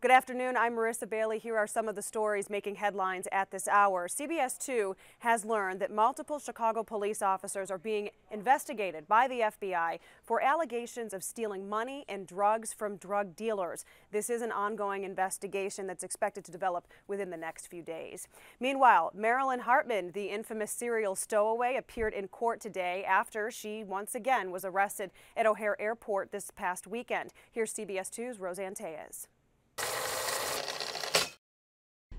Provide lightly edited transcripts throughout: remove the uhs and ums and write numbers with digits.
Good afternoon, I'm Marissa Bailey. Here are some of the stories making headlines at this hour. CBS 2 has learned that multiple Chicago police officers are being investigated by the FBI for allegations of stealing money and drugs from drug dealers. This is an ongoing investigation that's expected to develop within the next few days. Meanwhile, Marilyn Hartman, the infamous serial stowaway, appeared in court today after she once again was arrested at O'Hare Airport this past weekend. Here's CBS 2's Roseanne Tellez.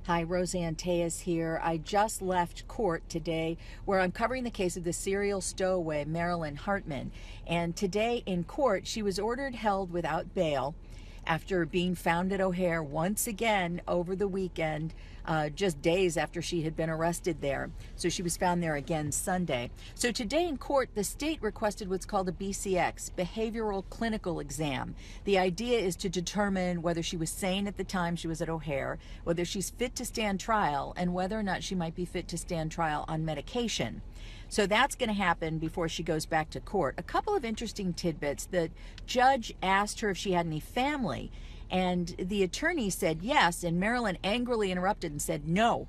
Hi, Roseanne Tellez here. I just left court today where I'm covering the case of the serial stowaway, Marilyn Hartman. And today in court, she was ordered held without bail after being found at O'Hare once again over the weekend, just days after she had been arrested there. So she was found there again Sunday. So today in court, the state requested what's called a BCX, Behavioral Clinical Exam. The idea is to determine whether she was sane at the time she was at O'Hare, whether she's fit to stand trial, and whether or not she might be fit to stand trial on medication. So that's going to happen before she goes back to court. A couple of interesting tidbits. The judge asked her if she had any family, and the attorney said yes, and Marilyn angrily interrupted and said no.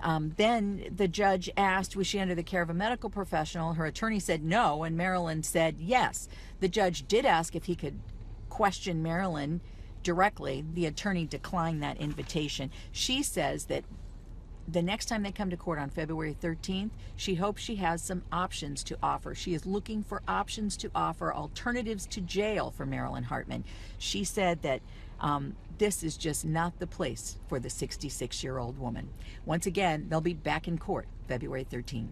Then the judge asked, was she under the care of a medical professional? Her attorney said no, and Marilyn said yes. The judge did ask if he could question Marilyn directly. The attorney declined that invitation. She says that the next time they come to court on February 13th, she hopes she has some options to offer. She is looking for options to offer, alternatives to jail for Marilyn Hartman. She said that this is just not the place for the 66-year-old woman. Once again, they'll be back in court February 13th.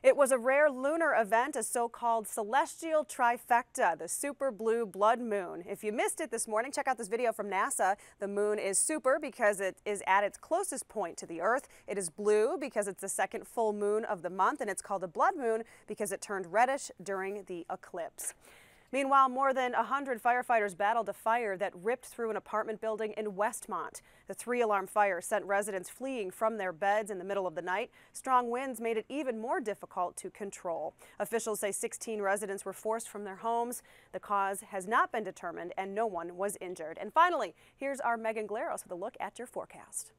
It was a rare lunar event, a so-called celestial trifecta, the super blue blood moon. If you missed it this morning, check out this video from NASA. The moon is super because it is at its closest point to the Earth. It is blue because it's the second full moon of the month, and it's called a blood moon because it turned reddish during the eclipse. Meanwhile, more than 100 firefighters battled a fire that ripped through an apartment building in Westmont. The 3-alarm fire sent residents fleeing from their beds in the middle of the night. Strong winds made it even more difficult to control. Officials say 16 residents were forced from their homes. The cause has not been determined and no one was injured. And finally, here's our Megan Glaros with a look at your forecast.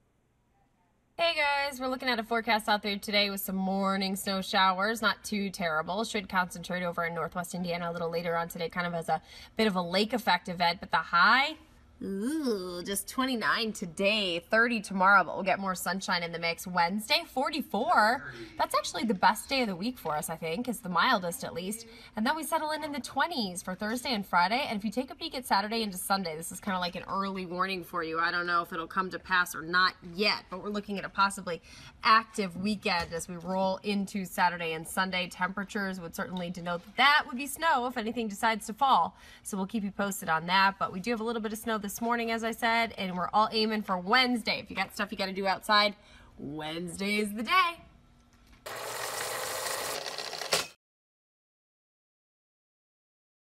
Hey guys, we're looking at a forecast out there today with some morning snow showers. Not too terrible. Should concentrate over in northwest Indiana a little later on today, kind of as a bit of a lake effect event. But the high, ooh, just 29 today, 30 tomorrow, but we'll get more sunshine in the mix. Wednesday, 44. That's actually the best day of the week for us, I think. It's the mildest at least. And then we settle in the 20s for Thursday and Friday. And if you take a peek at Saturday into Sunday, this is kind of like an early warning for you. I don't know if it'll come to pass or not yet, but we're looking at a possibly active weekend as we roll into Saturday and Sunday. Temperatures would certainly denote that that would be snow if anything decides to fall. So we'll keep you posted on that. But we do have a little bit of snow this morning, as I said, and we're all aiming for Wednesday. If you got stuff you got to do outside, Wednesday is the day.